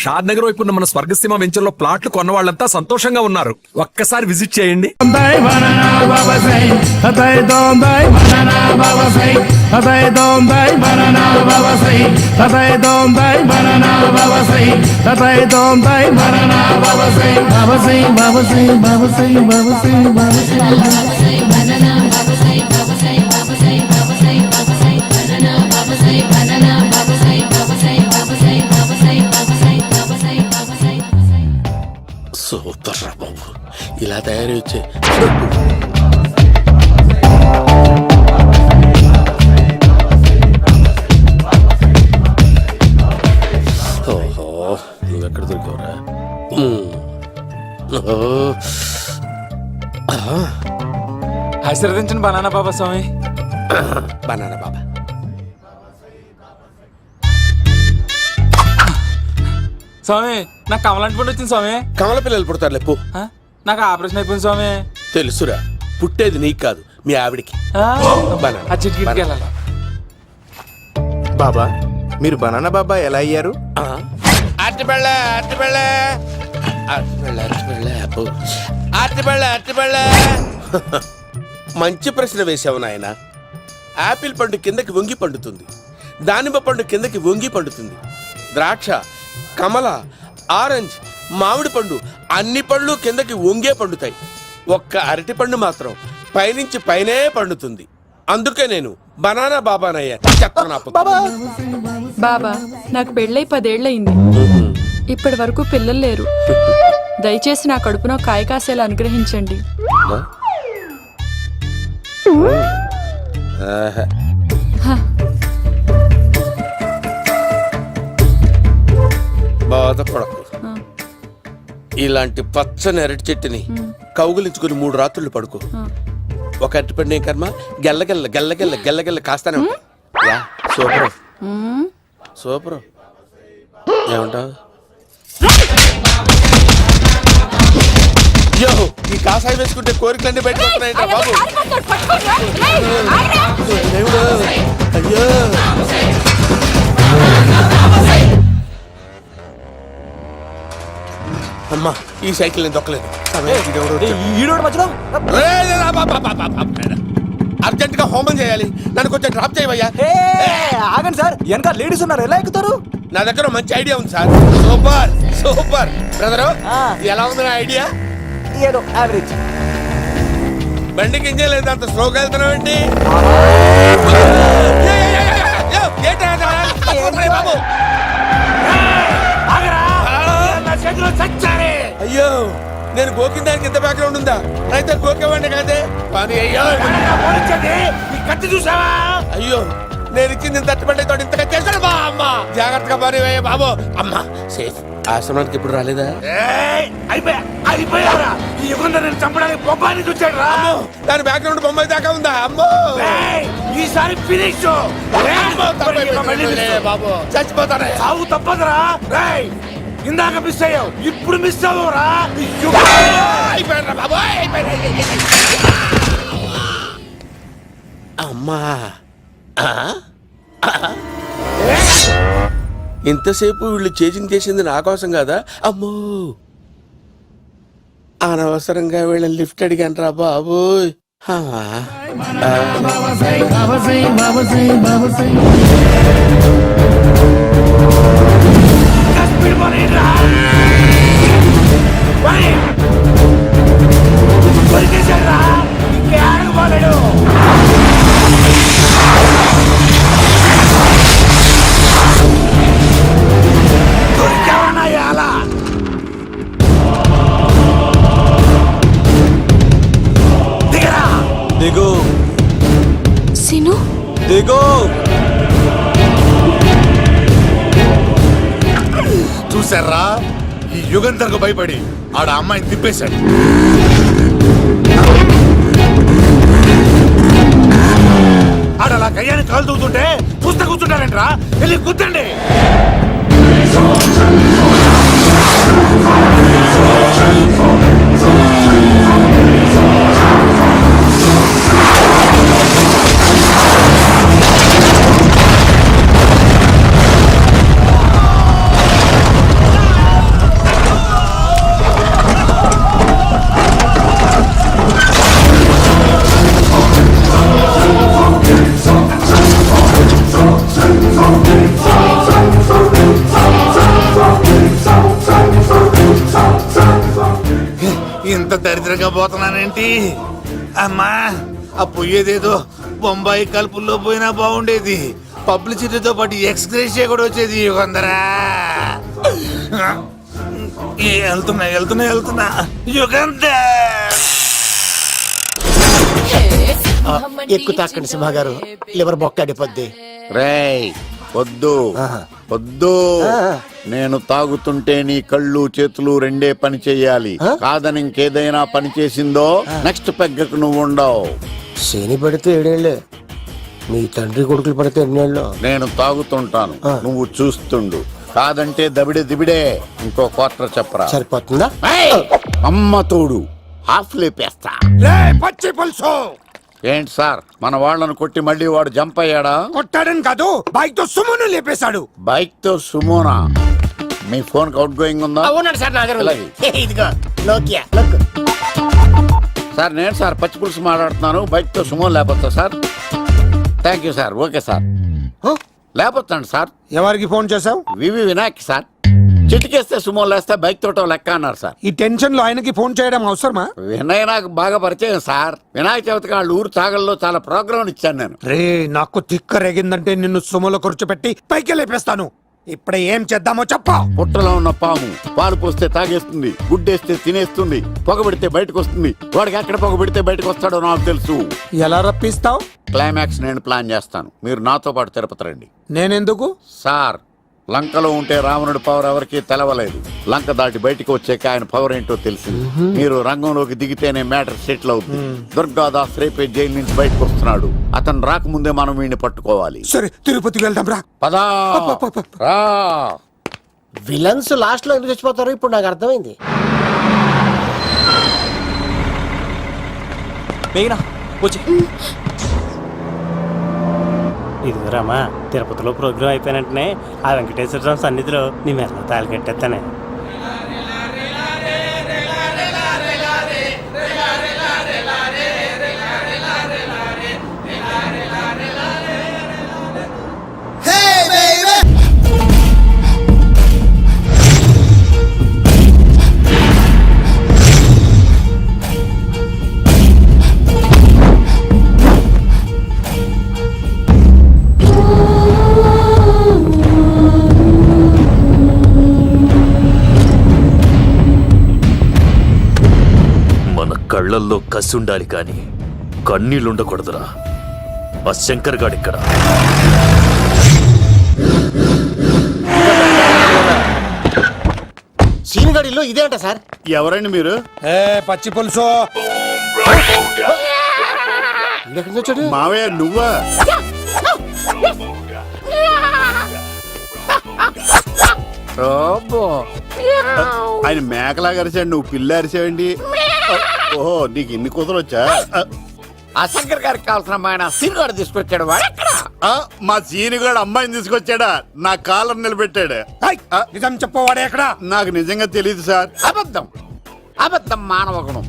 షాద్ నగర్ వైపు ఉన్న మన స్వర్గసీమ వెంచర్ లో ప్లాట్లు కొన్న వాళ్ళంతా సంతోషంగా ఉన్నారు. ఒక్కసారి విజిట్ చేయండి. సూపర్ రా బాబు, ఇలా తయారీ వచ్చే. ఓహో, నువ్వెక్కడ దొరికావురా? ఆశీర్వదించండి బనానా బాబా స్వామి. బనానా బాబా స్వామి, నాకు కమలాంటి పండు వచ్చింది స్వామి. కమల పిల్లలు పుడతారు లేపు. నాకు ఆపరేషన్ అయిపోయింది స్వామి. తెలుసురా, పుట్టేది నీకు కాదు మీ ఆవిడికి. ఆ చిటికి వెళ్ళాలి. బాబా, మీరు బనానా బాబా ఎలా అయ్యారు? మంచి ప్రశ్న వేసావు నాయన. ఆపిల్ పండు కిందకి వంగి పండుతుంది, దానిమ్మ పండు కిందకి వంగి పండుతుంది, ద్రాక్ష, కమల, ఆరెంజ్, మామిడి పండు అన్ని పళ్ళు కిందకి వంగే పండుతాయి. ఒక్క అరటి పండు మాత్రం పైనుంచి పైనే పండుతుంది. అందుకే నేను బనానా బాబానయ్యా. బాబా, నాకు పెళ్ళై 10 ఏళ్ళయింది. ఇప్పటి వరకు పిల్లలు లేరు. దయచేసి నా కడుపునో కాయ కాసేలా అనుగ్రహించండి. బాధపడకు. ఇలాంటి పచ్చని అరటి చెట్టుని కౌగులించుకుని 3 రాత్రులు పడుకో. ఒక అరటి పండు ఏం కర్మ, గెల్లగెల్ల గెల్లగెల్ల గెల్లగెల్ల కాస్తానే ఉంటాయి. Super super. ఏమంటావు? యో, ఈ కాసాయి వేసుకుంటే కోరికలన్నీ బయటకు వస్తున్నాయంట బాబు. అయ్యో, అమ్మా, ఈ సైకిల్ నేను దొక్కలేదు. అర్జెంట్ గా హోమం చేయాలి, నన్ను కొంచెం డ్రాప్ చేయవయ్యా. ఆగండి సార్, వెనక లేడీస్ ఉన్నారు, ఎలా ఎక్కుతారు? నా దగ్గర మంచి ఐడియా ఉంది సార్. సూపర్ సూపర్ బ్రదరు, ఎలా ఉంది నా ఐడియా? ఏదో యావరేజ్. బండికి ఇంజన్ లేదు, అంత స్లోగా వెళ్తున్నావు ఏంటి? బాబు అయ్యో, నేను గోకిన దానికి ఇంత బ్యాక్గ్రౌండ్ ఉందా? అయితే గోకేవాడిని కాదే. అయ్యో కత్తి చూసావా? అయ్యో, నేను ఇచ్చింది తట్టుబడి తోడు ఇంతగా చేశాను బా. అమ్మ జాగ్రత్తగా పని బాబు. అమ్మ సేఫ్. ఆశ్రమానికి ఇప్పుడు రాలేదా? నేను చంపడానికి బొమ్మాన్ని చూచాడు రా. దాని బ్యాక్గ్రౌండ్ బొమ్మాయి దాకా ఉందా? అమ్మో, ఈసారి ఫినిష్ బాబు, చచ్చిపోతానే. సాగు తప్పదురా. ఇందాక మిస్ అయ్యావు, ఇప్పుడు మిస్ అవ్వరా. అమ్మా, ఇంతసేపు వీళ్ళు చేజింగ్ చేసింది నా కోసం కదా. అమ్మో, అనవసరంగా వీళ్ళని లిఫ్ట్ అడిగాను రా బాబు. దిగు సిను, దిగు. చూసారా, ఈ యుగంధర్కు భయపడి ఆడ అమ్మాయిని తిప్పేశాడు. ఆడలా కయ్యాన్ని కాలు తూగుతుంటే చూస్తే కూర్చుంటారంట్రా. వెళ్ళి కూర్చోండి. ఇంత దరిద్రంగా పోతున్నానేంటి? అమ్మా, ఆ పోయేదేదో బొంబాయి కలుపుల్లో పోయినా బాగుండేది. పబ్లిసిటీతో పాటు ఎక్స్గ్రేషియా కూడా వచ్చేది. యుగంధరా, వెళ్తున్నా యుగంధర్. ఎక్కువ తాకండి సింహ గారు, లివర్ బొక్క అడిపోద్ది. రేయ్ వద్దు వద్దు, నేను తాగుతుంటే నీ కళ్ళు చేతులు రెండే పని చెయ్యాలి. కాదని ఇంకేదైనా పని చేసిందో నెక్స్ట్ పెగ్గకు నువ్వు ఉండవు. శని పడితే 7 ఏళ్ళే, మీ తండ్రి కొడుకులు పడితే 2 ఏళ్ళు. నేను తాగుతుంటాను, నువ్వు చూస్తుండు. కాదంటే దబిడే దిబిడే. ఇంకో క్వార్టర్ చెప్పరా. సరిపోతుందా? ఏయ్! అమ్మ తోడు హాఫ్ లేపేస్తా. పచ్చి పులుసు ఏంటి సార్, మన వాళ్ళను కొట్టి మళ్ళీ వాడు జంప్ అయ్యాడా? కొట్టాడని కాదు, బైక్ తో సుమ్మును లేపేశాడు. బైక్ తో సుమోనా? మీ ఫోన్ అవుట్ గోయింగ్ ఉందా? అవునండి సార్, నా దగ్గర ఉంది. అలాగే. ఇదిగో నోకియా లుక్. సార్ నేను సార్ పచ్చి పులుసు మాట్లాడుతున్నాను. బైక్ తో సుమో లేకపోతా సార్? Thank you sir. Okay sir, లేకపోతాను సార్. ఎవరికి ఫోన్ చేసావు? V V Vinayak sir. చిటికేస్తే సుమో లేస్తే బైక్ తోటో లెక్క అన్నారు సార్. ఈ టెన్షన్ లో ఆయనకి ఫోన్ చేయడం అవసరమా? వినయ్ నాకు బాగా పరిచయం సార్. వినాయక చవితికి వాళ్ళ ఊరు చాగల్లో చాలా ప్రోగ్రాం ఇచ్చాను నేను. రే, నాకు తిక్క రేగిందంటే నిన్ను సుమలో కూర్చోపెట్టి పైకి లేపేస్తాను. ఇప్పుడు ఏం చేద్దామో చెప్పా. పుట్టలో ఉన్న పాము పాలు పోస్తే తాగేస్తుంది, గుడ్డేస్తే తినేస్తుంది, పొగబెడితే బయటకు వస్తుంది. వాడికి ఎక్కడ పొగబెడితే బయటకు వస్తాడో నాకు తెలుసు. ఎలా రప్పిస్తావు? క్లైమాక్స్ నేను ప్లాన్ చేస్తాను, మీరు నాతో పాటు తిరుపతి రండి. నేనెందుకు? సార్, లంకలో ఉంటే రావణుడి పవర్ ఎవరికి తెలవలేదు. లంక దాటి బయటికి వచ్చాక ఆయన పవర్ ఏంటో తెలిసింది. మీరు రంగంలోకి దిగితేనే మ్యాటర్ సెటిల్ అవుతుంది. దుర్గాదాస్ రేపే జైలు నుంచి బయటకు వస్తున్నాడు. అతను రాకముందే మనం వీడిని పట్టుకోవాలి. సరే, తిరుపతికి వెళ్దాం రా. పదా రా. విలన్స్ లాస్ట్ లో ఎందుకు చచ్చిపోతారు ఇప్పుడు నాకు అర్థమైంది. మేఘనా వచ్చి. ఇదిగో రామా, తిరుపతిలో ప్రోగ్రాం అయిపోయినట్టునే ఆ వెంకటేశ్వర స్వామి సన్నిధిలో నీ మెల్ల తాళి కట్టేస్తానే. కళ్ళల్లో కసి ఉండాలి కానీ కన్నీళ్ళుండకూడదురా. ఆ శంకర్ గాడిక్కడ. సీనిగాడిలో ఇదే అంట సార్. ఎవరండి మీరు? పచ్చి పులుసు. వచ్చాడు మావయ్య నువ్వా? ఆయన మేకలాగా అరిచాడు, నువ్వు పిల్ల అరిచావండి. ఓహో, నీకు ఇన్ని కూతురు వచ్చా? ఆ శంకర్ గారికి కావాల్సిన అమ్మాయి సీనుగాడు తీసుకొచ్చాడు. మా సీనుగాడు అమ్మాయిని తీసుకొచ్చాడా? నా కాలర్ నిలబెట్టాడు. నిజం చెప్పవాడే ఎక్కడ? నాకు నిజంగా తెలియదు సార్. అబద్ధం అబద్ధం మానవ గుణం.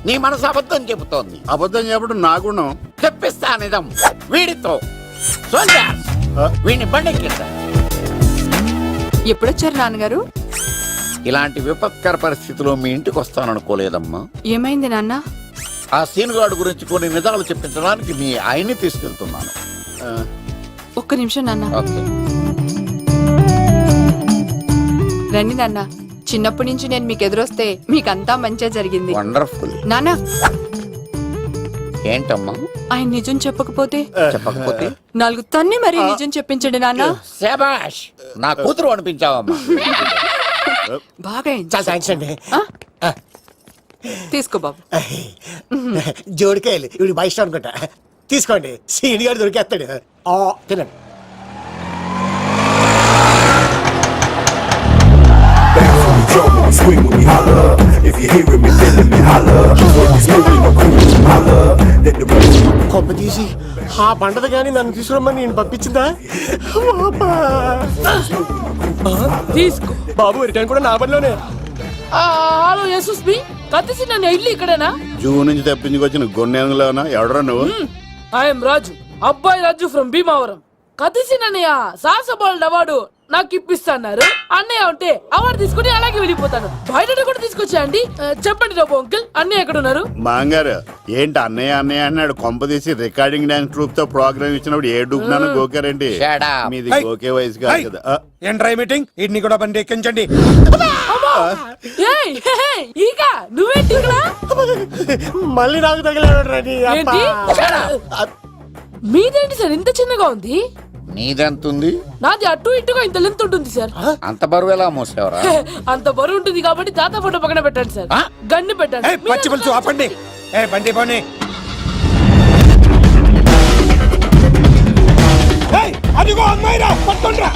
నీ మనసు అబద్ధం చెబుతోంది. అబద్ధం చెప్పడం నా గుణం. తెప్పిస్తా నిజం వీడితో. వీడిని బండెక్కిస్తా. ఎప్పుడొచ్చారు నాన్నగారు? ఇలాంటి విపత్కర పరిస్థితిలో మీ ఇంటికి వస్తాననుకోలేదమ్మా. ఏమైంది నాన్న? ఆ సీనుగాడు గురించి కొన్ని నిజాలు చెప్పించడానికి మీ ఆయన్ని తీసుకెళ్తున్నాను. ఒక్క నిమిషం నాన్న. ఓకే. రండి నాన్న. చిన్నప్పటి నుంచి నేను మీకు ఎదురొస్తే మీకంతా మంచిగా జరిగింది. వండర్ఫుల్. నాన్న, ఏంటమ్మా? ఆయన నిజం చెప్పకపోతే చెప్పకపోతే 4 తన్ని మరీ నిజం చెప్పించండి నాన్న. శభాష్, నా కూతురు అనిపించావమ్మా. బాగా అయింది. చాలా థ్యాంక్స్ అండి. తీసుకో బాబు. జోడికాయలు ఇవి బాగా ఇష్టం అనుకుంటా. తీసుకోండి, సీనిగాడు దొరికేస్తాడు. తినండి. కొబ్బ తీసి ఆ పంటది కానీ నన్ను తీసుకురమ్మని నేను పంపించిందా? తీసుకో బాబు, రిటర్న్ కూడా నా పనిలోనే. హలో యేసుస్ బి, కత్తిసి నన్ను ఇల్లు ఇక్కడేనా? జూ నుంచి తప్పించుకొచ్చిన గొన్నెంగులోనా? ఎవడరా నువ్వు? ఐఎమ్ రాజు, అబ్బాయి రాజు ఫ్రమ్ భీమావరం. కత్తిసి నన్నయ్య సాహస బాలుడు అవార్డు నాకు ఇప్పిస్తాన్నారు. అన్నయ్య ఉంటే అవార్డు తీసుకుని అలాగే వెళ్ళిపోతాను. బయట కూడా తీసుకొచ్చాయండి. చెప్పండి రాబు అంకుల్, అన్నయ్య ఎక్కడ ఉన్నారు? మాంగారు ఏంటి అన్నయ్య అన్నయ్య అన్నాడు కొంపదీసి రికార్డింగ్ డాన్స్ ట్రూప్ తో ప్రోగ్రామ్ ఇచ్చినప్పుడు ఏ డూబ్నాను గోకారండి. మీది గోకే వయసు కాదు కదా. ఏంట్రై మీటింగ్ ఇడ్ని కూడా బండి ఎక్కించండి. ఏయ్, హే, హే, ఈక నువ్వేంటి ఇక్కడ? మళ్ళీ నాకు తగిలాడు. ఏంటి? మీదేంటి సార్ ఇంత చిన్నగా ఉంది? నీదెంతుంది? నాది అటు ఇటుగా ఇంత లెంత్ ఉంటుంది సార్. అంత బరువు ఎలా మోసేవరా? అంత బరువు ఉంటుంది కాబట్టి తాత ఫోటో పక్కన పెట్టండి సార్. గన్ను పెట్టండి. పచ్చి పులుసు ఆపండి. బండి పోనీ. అదిగో అమ్మాయిరా, పట్టుకోండిరా.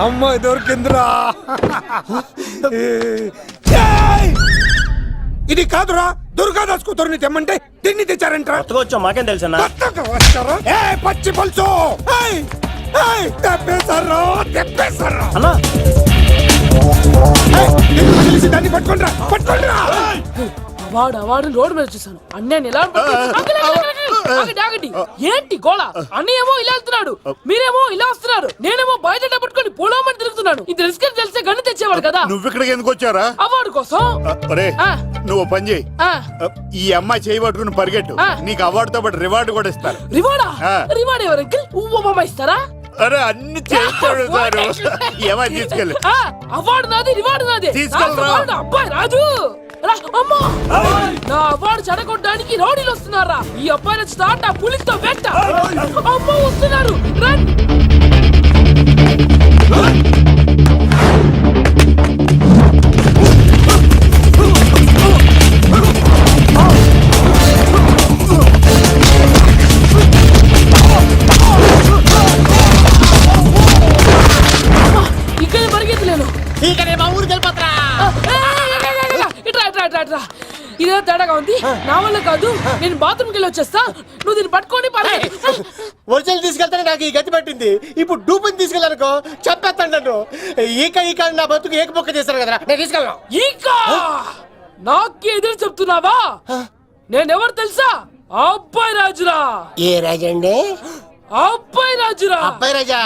అమ్మాయి దొరికిందిరా. ఇది కాదురా, దుర్గాదాస్ కూతురుని తెమ్మంటే తిన్ని తెచ్చారంటరా. వచ్చాం, మాకేం తెలుసన్నా. పచ్చి పులుసు తెప్పేశారు, తెప్పేశారు. అన్నా దాన్ని పట్టుకోండిరా, పట్టుకోండిరా. అవార్డు రోడ్డు మీద చూసాను. అన్నయ్య ఎలా ఆగండి. ఏంటి గోళ? అన్నయ్య ఏమో ఇలా వెళ్తున్నాడు, మీరేమో ఇలా వస్తున్నారు, నేనేమో బయట పట్టుకొని పోలోమని తిరుగుతున్నాను. ఇది రిస్క్ తెలిస్తే గన్ను తెచ్చేవాడు కదా. నువ్వు ఇక్కడికి ఎందుకు వచ్చారా? అవార్డు కోసం. ఒరే నువ్వు పని చేయి, ఆ, ఈ అమ్మాయి చేయి పట్టుకుని పరిగెట్టు. నీకు అవార్డుతో పాటు రివార్డు కూడా ఇస్తారు. రివార్డా? ఆ. రివార్డ్ ఎవరు అంకిల్? ఉవ్వమ్మ ఇస్తారా? అరే అన్ని చేస్తాడు సారు. ఏమై తీసుకెళ్ళి ఆ, అవార్డు నాది, రివార్డు నాది. తీసుకెళ్ళరా. నాకు అవార్డు, అబ్బాయి రాజు రా. అమ్మో, నా అవార్డు చెడగొట్టడానికి రౌడీలు వస్తున్నారా? ఈ అబ్బాయి నచ్చి తాట పులితో వెంట. అమ్మో వస్తున్నారు, రండి. ఇక్కడ పరిగెత్తలేను. ఇట్రా. ఇదే తేడాగా ఉంది. నా వల్ల కాదు, నేను బాత్రూమ్కి వెళ్ళి వచ్చేస్తా. నువ్వు దీన్ని పట్టుకొని ఒరిజినల్ తీసుకెళ్తానే నాకు ఈ గతి పట్టింది. ఇప్పుడు డూపుని తీసుకెళ్ళానుకో చెప్పేస్తాను నన్ను. ఈక నా బతుకు ఏకపొక్క చేశారు కదరా, నేను తీసుకెళ్ళను. ఇంకా నాకు ఎదురు చెప్తున్నావా? నేనెవరు తెలుసా? అబ్బాయి రాజురా. ఏ రాజండి? అబ్బాయి రాజురా. అబ్బాయి రాజా?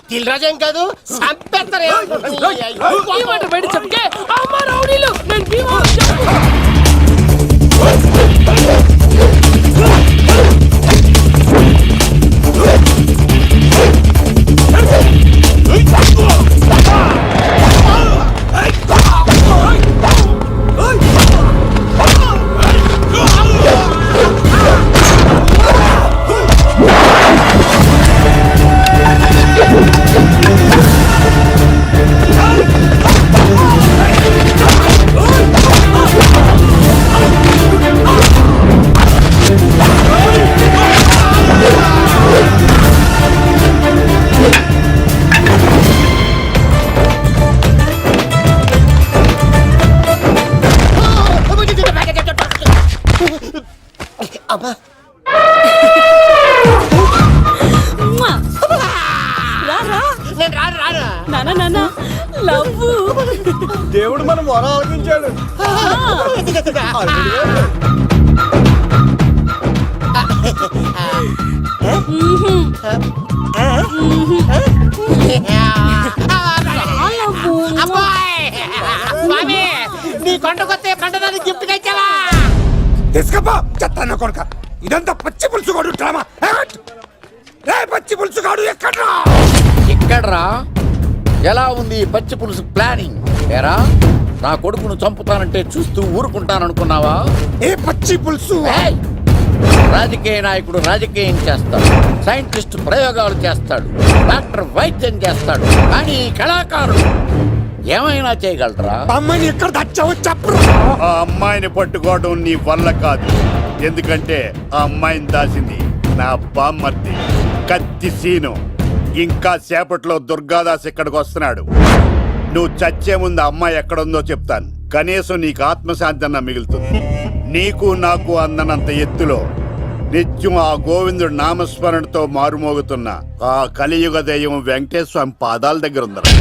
తిల్ రాజా ఏం కాదు, సంపేస్తారు. ఈ మాట బయట చెప్తే అమ్మ రౌడీలు, నేను భీమా దేవుడు మనం వరం ఆలకించాడు. నీ కొండకొస్తే కంటదాన్ని గిఫ్ట్ గా ఇచ్చావా? తీసుకపో చెత్త కొడుక. ఇదంతా పచ్చి పులుసుగాడు డ్రామా. పచ్చి పులుసుగాడు ఎక్కడ్రా? ఎక్కడ్రా? ఎలా ఉంది పచ్చి పులుసు ప్లానింగ్? ఏరా నా కొడుకును చంపుతానంటే చూస్తూ ఊరుకుంటాననుకున్నావా? ఏ పచ్చి పులుసు? రాజకీయ నాయకుడు రాజకీయం చేస్తాడు, సైంటిస్ట్ ప్రయోగాలు చేస్తాడు, డాక్టర్ వైద్యం చేస్తాడు, కానీ కళాకారుడు ఏమైనా చేయగలరా? అమ్మాయిని ఎక్కడ తెచ్చావో చెప్పరు. ఆ అమ్మాయిని పట్టుకోవడం నీ వల్ల కాదు. ఎందుకంటే ఆ అమ్మాయిని దాసింది నా బామ్మర్ది కత్తి సీను. ఇంకా సేపట్లో దుర్గాదాస్ ఇక్కడికి వస్తున్నాడు. నువ్వు చచ్చే ముందు అమ్మాయి ఎక్కడుందో చెప్తాను. కనీసం నీకు ఆత్మశాంతి అన్న మిగులుతుంది. నీకు నాకు అందనంత ఎత్తులో నిత్యం ఆ గోవిందుడు నామస్మరణతో మారుమోగుతున్న ఆ కలియుగ దైవం వెంకటేశ్వర స్వామి పాదాల దగ్గర ఉందరా.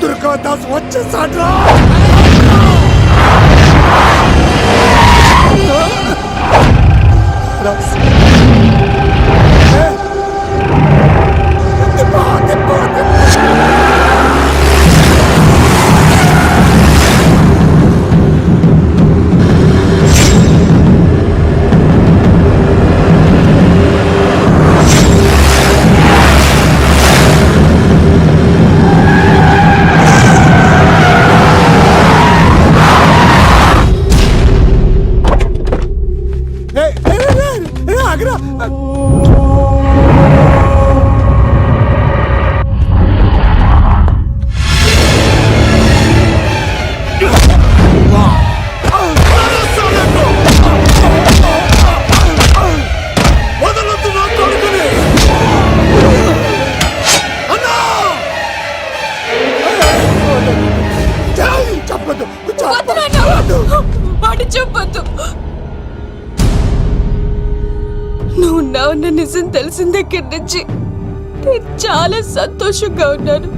దుర్గాదాస్ వచ్చేసాడ్రా. చెప్పొద్దు. నువ్వు ఉన్నావన్న నిజం తెలిసిన దగ్గర నుంచి నేను చాలా సంతోషంగా ఉన్నాను.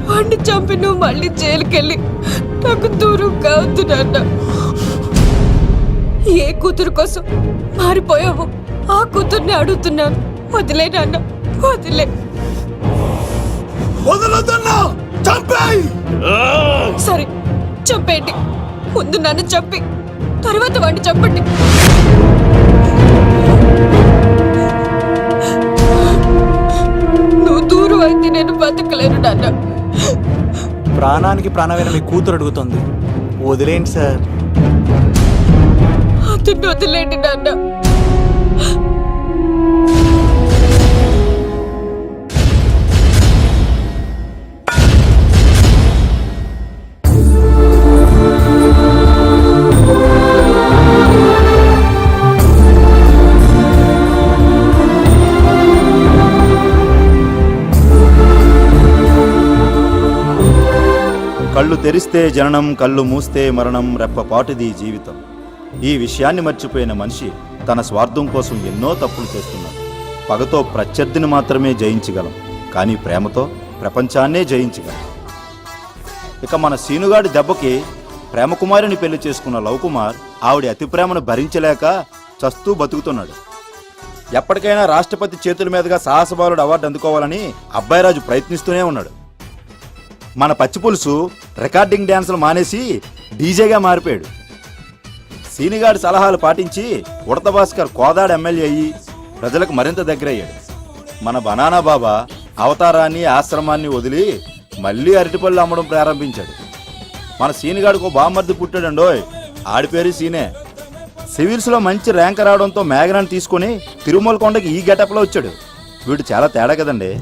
వాడిని చంపి నువ్వు మళ్ళీ జైలుకెళ్ళి నాకు దూరంగా అవుతున్నా. ఏ కూతురు కోసం మారిపోయావు ఆ కూతుర్ని అడుగుతున్నాను. వదిలే నాన్న, వదిలే. సరే చంపేయండి. ముందు నన్ను చంపి తర్వాత వాడిని చంపండి. నువ్వు దూరం అయితే నేను బతకలేను నాన్న. ప్రాణానికి ప్రాణమైన మీ కూతురు అడుగుతుంది, వదిలేండి సార్. అతన్ని వదిలేండి నాన్న. కళ్ళు తెరిస్తే జననం, కళ్ళు మూస్తే మరణం, రెప్పపాటుది జీవితం. ఈ విషయాన్ని మర్చిపోయిన మనిషి తన స్వార్థం కోసం ఎన్నో తప్పులు చేస్తున్నాడు. పగతో ప్రత్యర్థిని మాత్రమే జయించగలం, కానీ ప్రేమతో ప్రపంచాన్నే జయించగలం. ఇక మన సీనుగాడి దెబ్బకి ప్రేమకుమారిని పెళ్లి చేసుకున్న లవ్ కుమార్ ఆవిడ అతి ప్రేమను భరించలేక చస్తూ బతుకుతున్నాడు. ఎప్పటికైనా రాష్ట్రపతి చేతుల మీదుగా సాహసబాలుడు అవార్డు అందుకోవాలని అబ్బాయిరాజు ప్రయత్నిస్తూనే ఉన్నాడు. మన పచ్చిపులుసు రికార్డింగ్ డ్యాన్సులు మానేసి డీజేగా మారిపోయాడు. సీనిగాడి సలహాలు పాటించి ఉడత భాస్కర్ కోదాడ ఎమ్మెల్యే అయ్యి ప్రజలకు మరింత దగ్గరయ్యాడు. మన బనానా బాబా అవతారాన్ని, ఆశ్రమాన్ని వదిలి మళ్ళీ అరటిపళ్ళు అమ్మడం ప్రారంభించాడు. మన సీనిగాడికి బామ్మర్ది పుట్టాడండోయ్, ఆడి పేరు సీనే. సివిల్స్లో మంచి ర్యాంక్ రావడంతో మేఘనాన్ని తీసుకుని తిరుమల కొండకి ఈ గెటప్లో వచ్చాడు. వీడు చాలా తేడా కదండి.